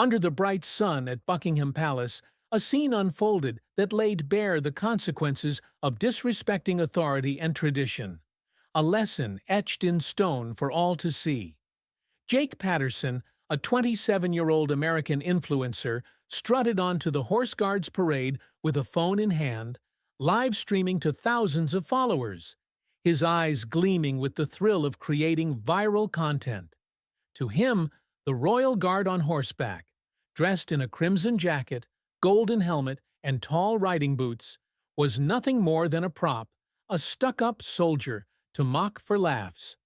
Under the bright sun at Buckingham Palace, a scene unfolded that laid bare the consequences of disrespecting authority and tradition. A lesson etched in stone for all to see. Jake Patterson, a 27-year-old American influencer, strutted onto the Horse Guards parade with a phone in hand, live streaming to thousands of followers, his eyes gleaming with the thrill of creating viral content. To him, the Royal Guard on horseback, dressed in a crimson jacket, golden helmet, and tall riding boots, was nothing more than a prop, a stuck-up soldier to mock for laughs.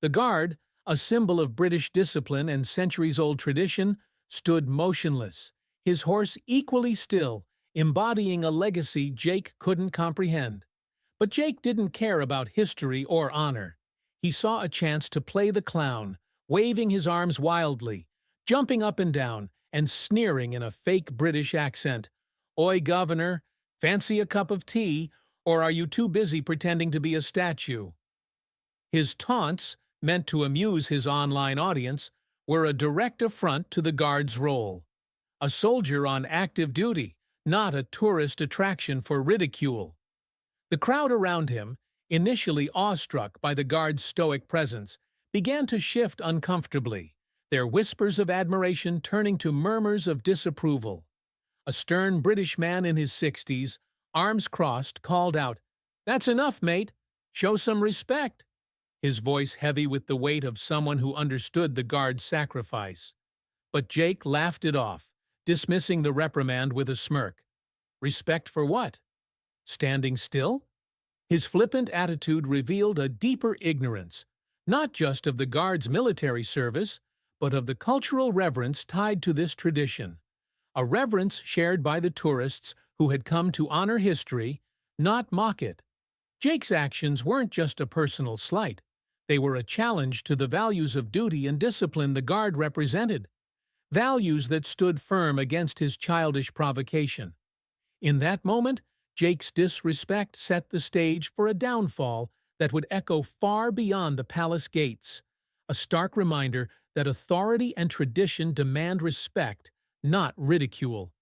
The Guard, a symbol of British discipline and centuries-old tradition, stood motionless, his horse equally still, embodying a legacy Jake couldn't comprehend. But Jake didn't care about history or honor. He saw a chance to play the clown, waving his arms wildly, jumping up and down, and sneering in a fake British accent. "Oi, Governor, fancy a cup of tea, or are you too busy pretending to be a statue?" His taunts, meant to amuse his online audience, were a direct affront to the Guard's role. A soldier on active duty, not a tourist attraction for ridicule. The crowd around him, initially awestruck by the Guard's stoic presence, began to shift uncomfortably, their whispers of admiration turning to murmurs of disapproval. A stern British man in his 60s, arms crossed, called out, "That's enough, mate. Show some respect," his voice heavy with the weight of someone who understood the Guard's sacrifice. But Jake laughed it off, dismissing the reprimand with a smirk. Respect for what? Standing still? His flippant attitude revealed a deeper ignorance, not just of the Guard's military service, but of the cultural reverence tied to this tradition. A reverence shared by the tourists who had come to honor history, not mock it. Jake's actions weren't just a personal slight. They were a challenge to the values of duty and discipline the Guard represented, values that stood firm against his childish provocation. In that moment, Jake's disrespect set the stage for a downfall that would echo far beyond the palace gates, a stark reminder that authority and tradition demand respect, not ridicule.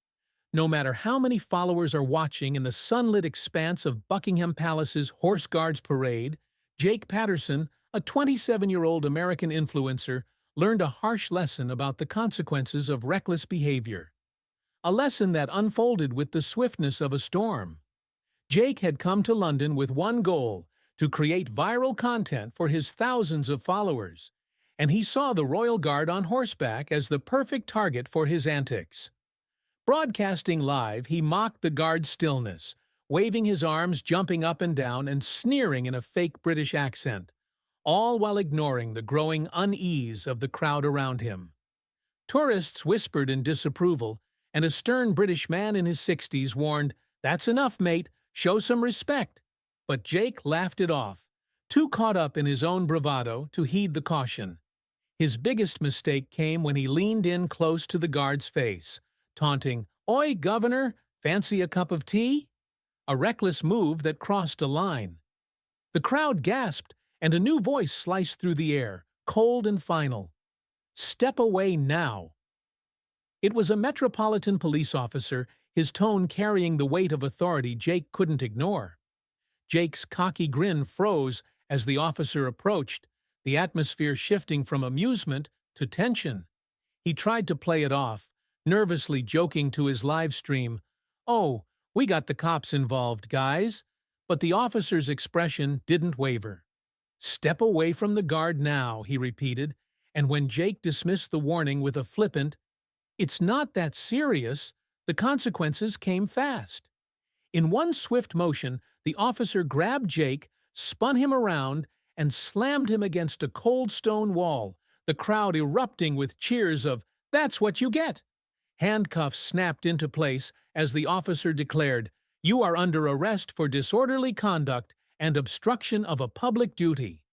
No matter how many followers are watching in the sunlit expanse of Buckingham Palace's Horse Guards parade, Jake Patterson, a 27-year-old American influencer, learned a harsh lesson about the consequences of reckless behavior. A lesson that unfolded with the swiftness of a storm. Jake had come to London with one goal: to create viral content for his thousands of followers, and he saw the Royal Guard on horseback as the perfect target for his antics. Broadcasting live, he mocked the Guard's stillness, waving his arms, jumping up and down, and sneering in a fake British accent, all while ignoring the growing unease of the crowd around him. Tourists whispered in disapproval, and a stern British man in his 60s warned, "That's enough, mate, show some respect." But Jake laughed it off, too caught up in his own bravado to heed the caution. His biggest mistake came when he leaned in close to the Guard's face, taunting, "Oi, Governor, fancy a cup of tea?" A reckless move that crossed a line. The crowd gasped, and a new voice sliced through the air, cold and final. "Step away now." It was a Metropolitan Police officer, his tone carrying the weight of authority Jake couldn't ignore. Jake's cocky grin froze as the officer approached, the atmosphere shifting from amusement to tension. He tried to play it off, nervously joking to his live stream, "Oh, we got the cops involved, guys." But the officer's expression didn't waver. "Step away from the Guard now," he repeated, and when Jake dismissed the warning with a flippant, "It's not that serious," the consequences came fast. In one swift motion, the officer grabbed Jake, spun him around, and slammed him against a cold stone wall, the crowd erupting with cheers of, "That's what you get!" Handcuffs snapped into place as the officer declared, "You are under arrest for disorderly conduct and obstruction of a public duty."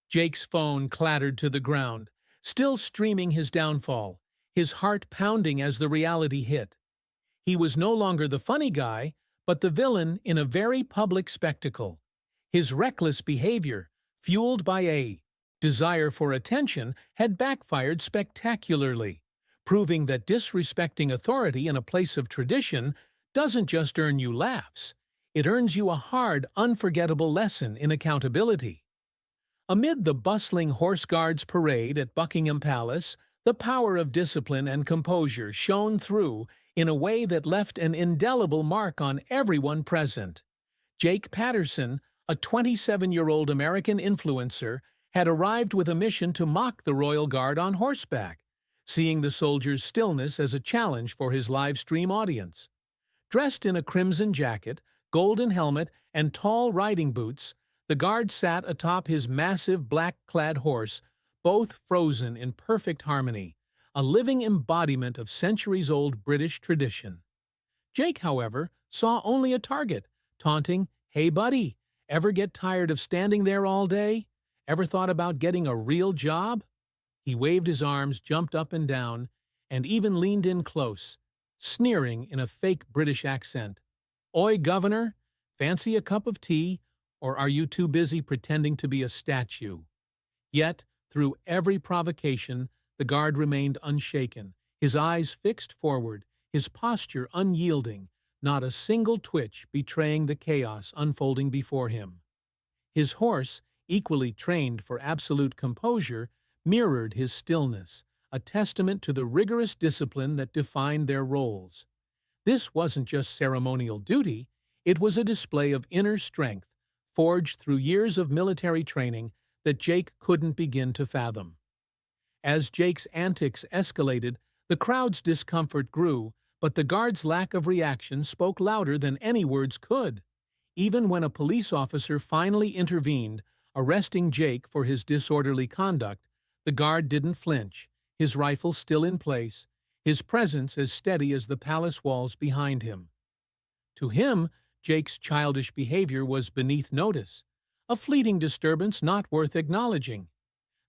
Jake's phone clattered to the ground, still streaming his downfall, his heart pounding as the reality hit. He was no longer the funny guy, but the villain in a very public spectacle. His reckless behavior, fueled by a desire for attention, had backfired spectacularly, proving that disrespecting authority in a place of tradition doesn't just earn you laughs, it earns you a hard, unforgettable lesson in accountability. Amid the bustling Horse Guards parade at Buckingham Palace, the power of discipline and composure shone through in a way that left an indelible mark on everyone present. Jake Patterson, a 27-year-old American influencer, had arrived with a mission to mock the Royal Guard on horseback, seeing the soldiers' stillness as a challenge for his live stream audience. Dressed in a crimson jacket, golden helmet, and tall riding boots, the guard sat atop his massive black-clad horse, both frozen in perfect harmony, a living embodiment of centuries-old British tradition. Jake, however, saw only a target, taunting, "Hey buddy, ever get tired of standing there all day? Ever thought about getting a real job?" He waved his arms, jumped up and down, and even leaned in close, sneering in a fake British accent. "Oi, Governor, fancy a cup of tea, or are you too busy pretending to be a statue?" Yet, through every provocation, the guard remained unshaken, his eyes fixed forward, his posture unyielding, not a single twitch betraying the chaos unfolding before him. His horse, equally trained for absolute composure, mirrored his stillness, a testament to the rigorous discipline that defined their roles. This wasn't just ceremonial duty, it was a display of inner strength, forged through years of military training that Jake couldn't begin to fathom. As Jake's antics escalated, the crowd's discomfort grew, but the guard's lack of reaction spoke louder than any words could. Even when a police officer finally intervened, arresting Jake for his disorderly conduct, the guard didn't flinch, his rifle still in place, his presence as steady as the palace walls behind him. To him, Jake's childish behavior was beneath notice, a fleeting disturbance not worth acknowledging.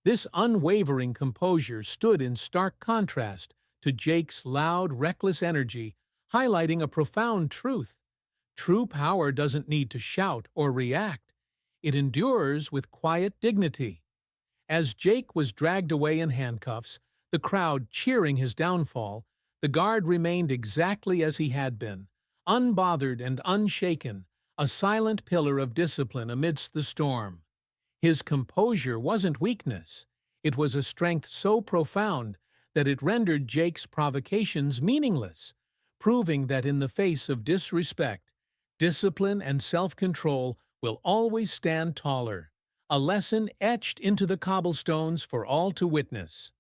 This unwavering composure stood in stark contrast to Jake's loud, reckless energy, highlighting a profound truth. True power doesn't need to shout or react. It endures with quiet dignity. As Jake was dragged away in handcuffs, the crowd cheering his downfall, the guard remained exactly as he had been, unbothered and unshaken, a silent pillar of discipline amidst the storm. His composure wasn't weakness. It was a strength so profound that it rendered Jake's provocations meaningless, proving that in the face of disrespect, discipline and self-control will always stand taller, a lesson etched into the cobblestones for all to witness.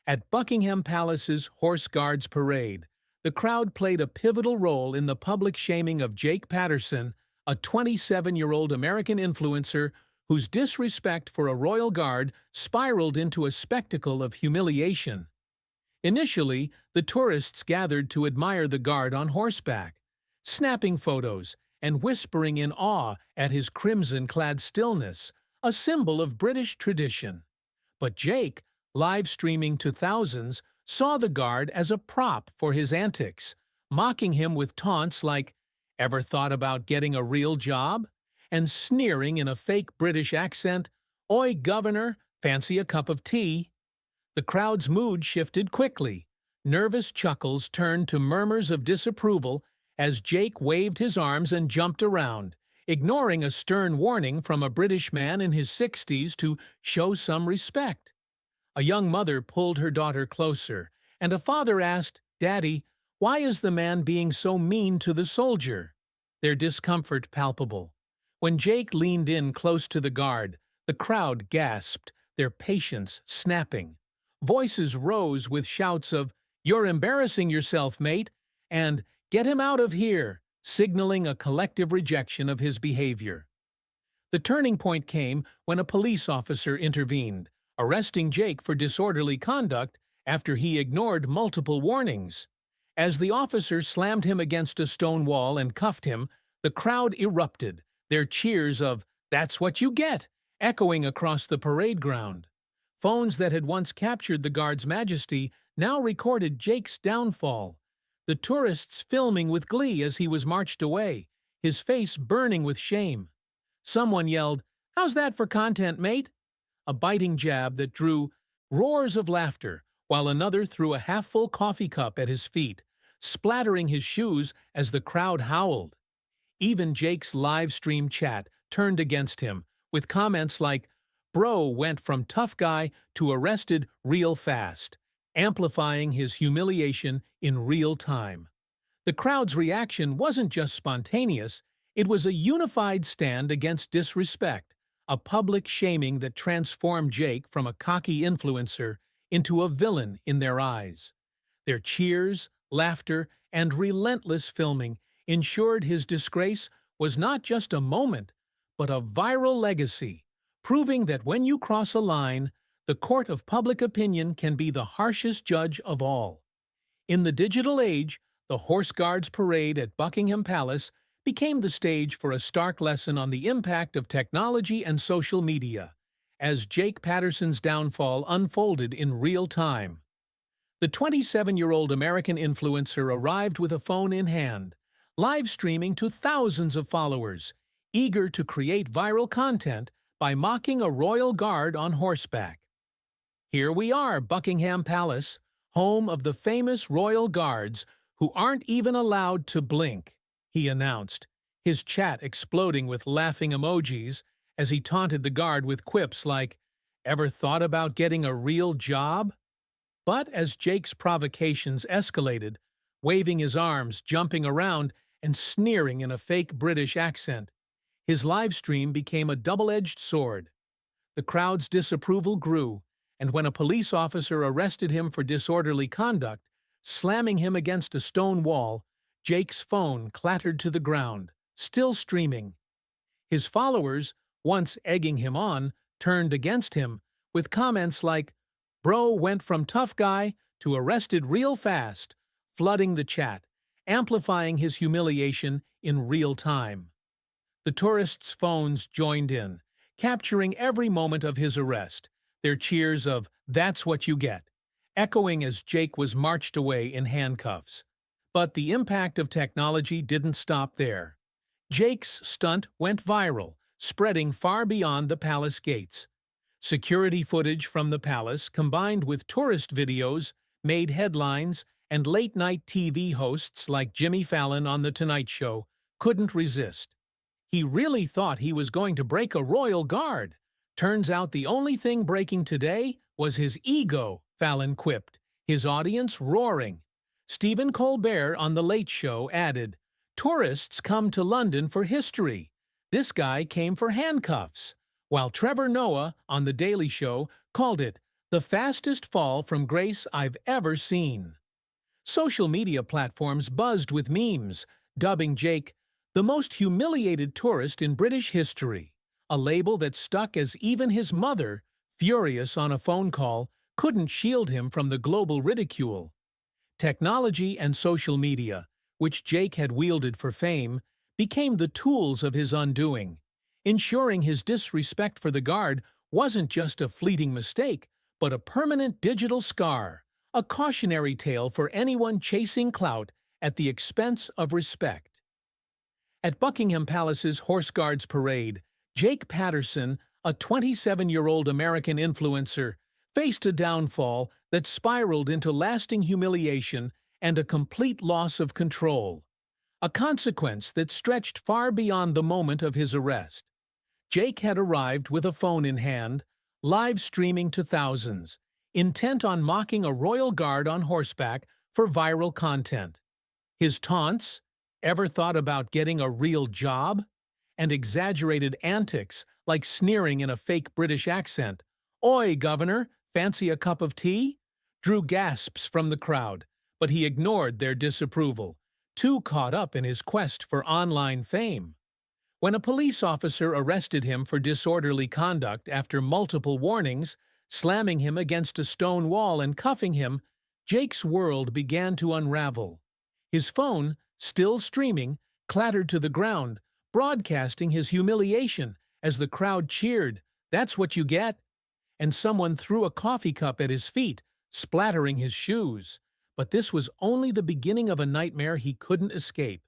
At Buckingham Palace's Horse Guards parade, the crowd played a pivotal role in the public shaming of Jake Patterson, a 27-year-old American influencer whose disrespect for a royal guard spiraled into a spectacle of humiliation. Initially, the tourists gathered to admire the guard on horseback, snapping photos and whispering in awe at his crimson-clad stillness, a symbol of British tradition. But Jake, live-streaming to thousands, saw the guard as a prop for his antics, mocking him with taunts like, "Ever thought about getting a real job?" and sneering in a fake British accent, "Oi, Governor, fancy a cup of tea?" The crowd's mood shifted quickly. Nervous chuckles turned to murmurs of disapproval as Jake waved his arms and jumped around, ignoring a stern warning from a British man in his 60s to show some respect. A young mother pulled her daughter closer, and a father asked, "Daddy, why is the man being so mean to the soldier?" Their discomfort palpable. When Jake leaned in close to the guard, the crowd gasped, their patience snapping. Voices rose with shouts of, "You're embarrassing yourself, mate," and "Get him out of here," signaling a collective rejection of his behavior. The turning point came when a police officer intervened, arresting Jake for disorderly conduct after he ignored multiple warnings. As the officer slammed him against a stone wall and cuffed him, the crowd erupted, their cheers of, "That's what you get," echoing across the parade ground. Phones that had once captured the guard's majesty now recorded Jake's downfall, the tourists filming with glee as he was marched away, his face burning with shame. Someone yelled, "How's that for content, mate?" A biting jab that drew roars of laughter, while another threw a half-full coffee cup at his feet, splattering his shoes as the crowd howled. Even Jake's live stream chat turned against him, with comments like, "Bro went from tough guy to arrested real fast," amplifying his humiliation in real time. The crowd's reaction wasn't just spontaneous, it was a unified stand against disrespect, a public shaming that transformed Jake from a cocky influencer into a villain in their eyes. Their cheers, laughter, and relentless filming ensured his disgrace was not just a moment, but a viral legacy, proving that when you cross a line, the court of public opinion can be the harshest judge of all. In the digital age, the Horse Guards Parade at Buckingham Palace became the stage for a stark lesson on the impact of technology and social media, as Jake Patterson's downfall unfolded in real time. The 27-year-old American influencer arrived with a phone in hand, live streaming to thousands of followers, eager to create viral content by mocking a royal guard on horseback. "Here we are, Buckingham Palace, home of the famous royal guards who aren't even allowed to blink," he announced, his chat exploding with laughing emojis as he taunted the guard with quips like, "Ever thought about getting a real job?" But as Jake's provocations escalated, waving his arms, jumping around, and sneering in a fake British accent, his live stream became a double-edged sword. The crowd's disapproval grew, and when a police officer arrested him for disorderly conduct, slamming him against a stone wall, Jake's phone clattered to the ground, still streaming. His followers, once egging him on, turned against him, with comments like, "Bro went from tough guy to arrested real fast," flooding the chat, amplifying his humiliation in real time. The tourists' phones joined in, capturing every moment of his arrest, their cheers of "That's what you get," echoing as Jake was marched away in handcuffs. But the impact of technology didn't stop there. Jake's stunt went viral, spreading far beyond the palace gates. Security footage from the palace, combined with tourist videos, made headlines, and late-night TV hosts like Jimmy Fallon on The Tonight Show couldn't resist. "He really thought he was going to break a royal guard. Turns out the only thing breaking today was his ego," Fallon quipped, his audience roaring. Stephen Colbert on The Late Show added, "Tourists come to London for history. This guy came for handcuffs," while Trevor Noah on The Daily Show called it the fastest fall from grace I've ever seen. Social media platforms buzzed with memes, dubbing Jake the most humiliated tourist in British history, a label that stuck as even his mother, furious on a phone call, couldn't shield him from the global ridicule. Technology and social media, which Jake had wielded for fame, became the tools of his undoing, ensuring his disrespect for the guard wasn't just a fleeting mistake, but a permanent digital scar, a cautionary tale for anyone chasing clout at the expense of respect. At Buckingham Palace's Horse Guards Parade, Jake Patterson, a 27-year-old American influencer, faced a downfall that spiraled into lasting humiliation and a complete loss of control, a consequence that stretched far beyond the moment of his arrest. Jake had arrived with a phone in hand, live streaming to thousands, intent on mocking a royal guard on horseback for viral content. His taunts, "Ever thought about getting a real job?" and exaggerated antics like sneering in a fake British accent, "Oi, governor, fancy a cup of tea?" drew gasps from the crowd, but he ignored their disapproval, too caught up in his quest for online fame. When a police officer arrested him for disorderly conduct after multiple warnings, slamming him against a stone wall and cuffing him, Jake's world began to unravel. His phone, still streaming, clattered to the ground, broadcasting his humiliation as the crowd cheered, "That's what you get," and someone threw a coffee cup at his feet, splattering his shoes. But this was only the beginning of a nightmare he couldn't escape.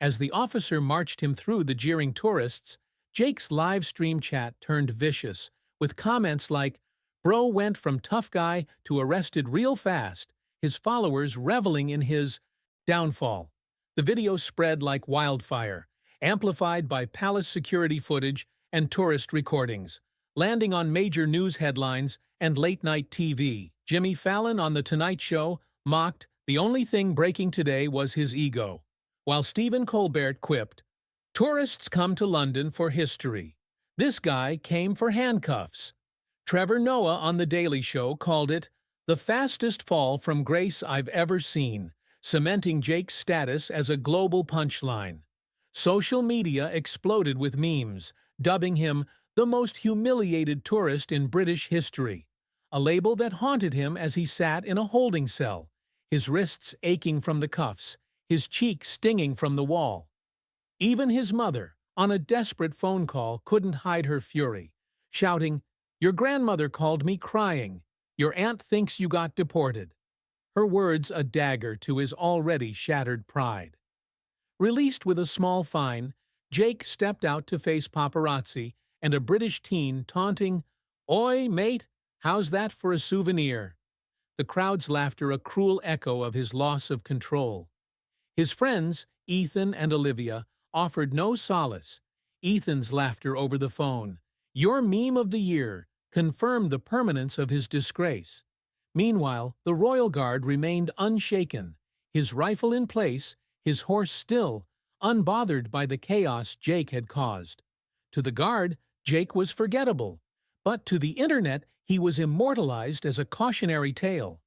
As the officer marched him through the jeering tourists, Jake's live stream chat turned vicious, with comments like, Bro went from tough guy to arrested real fast, his followers reveling in his downfall. The video spread like wildfire, amplified by palace security footage and tourist recordings, landing on major news headlines and late-night TV. Jimmy Fallon on The Tonight Show mocked the only thing breaking today was his ego, while Stephen Colbert quipped, "Tourists come to London for history. This guy came for handcuffs." Trevor Noah on The Daily Show called it the fastest fall from grace I've ever seen, cementing Jake's status as a global punchline. Social media exploded with memes, dubbing him the most humiliated tourist in British history, a label that haunted him as he sat in a holding cell, his wrists aching from the cuffs, his cheeks stinging from the wall. Even his mother, on a desperate phone call, couldn't hide her fury, shouting, "Your grandmother called me crying. Your aunt thinks you got deported." Her words a dagger to his already shattered pride. Released with a small fine, Jake stepped out to face paparazzi and a British teen taunting, "Oi, mate, how's that for a souvenir?" The crowd's laughter a cruel echo of his loss of control. His friends, Ethan and Olivia, offered no solace. Ethan's laughter over the phone, "Your meme of the year," confirmed the permanence of his disgrace. Meanwhile, the royal guard remained unshaken, his rifle in place, his horse still, unbothered by the chaos Jake had caused. To the guard, Jake was forgettable, but to the internet he was immortalized as a cautionary tale.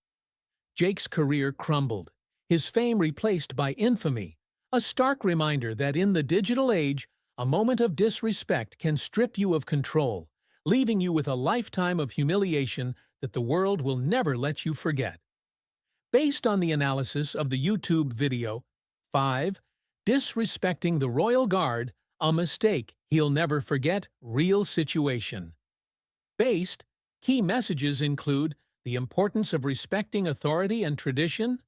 Jake's career crumbled, his fame replaced by infamy, a stark reminder that in the digital age, a moment of disrespect can strip you of control, leaving you with a lifetime of humiliation that the world will never let you forget. Based on the analysis of the YouTube video, 5. Disrespecting the Royal Guard, a mistake he'll never forget, real situation. Based, key messages include the importance of respecting authority and tradition,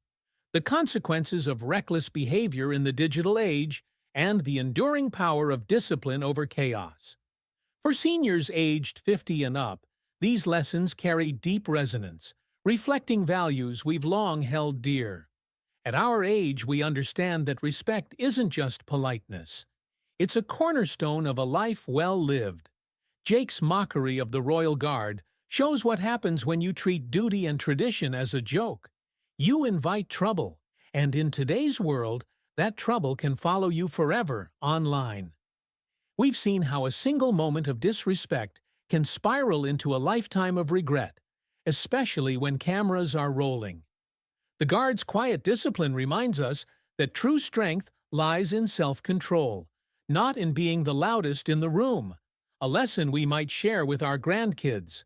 the consequences of reckless behavior in the digital age, and the enduring power of discipline over chaos. For seniors aged 50 and up, these lessons carry deep resonance, reflecting values we've long held dear. At our age, we understand that respect isn't just politeness. It's a cornerstone of a life well lived. Jake's mockery of the Royal Guard shows what happens when you treat duty and tradition as a joke. You invite trouble, and in today's world, that trouble can follow you forever online. We've seen how a single moment of disrespect can spiral into a lifetime of regret, especially when cameras are rolling. The guard's quiet discipline reminds us that true strength lies in self-control, not in being the loudest in the room, a lesson we might share with our grandkids.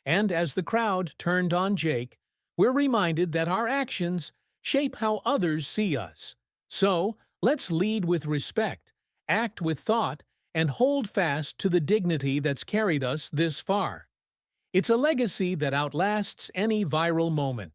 And as the crowd turned on Jake, we're reminded that our actions shape how others see us. So, let's lead with respect, act with thought, and hold fast to the dignity that's carried us this far. It's a legacy that outlasts any viral moment.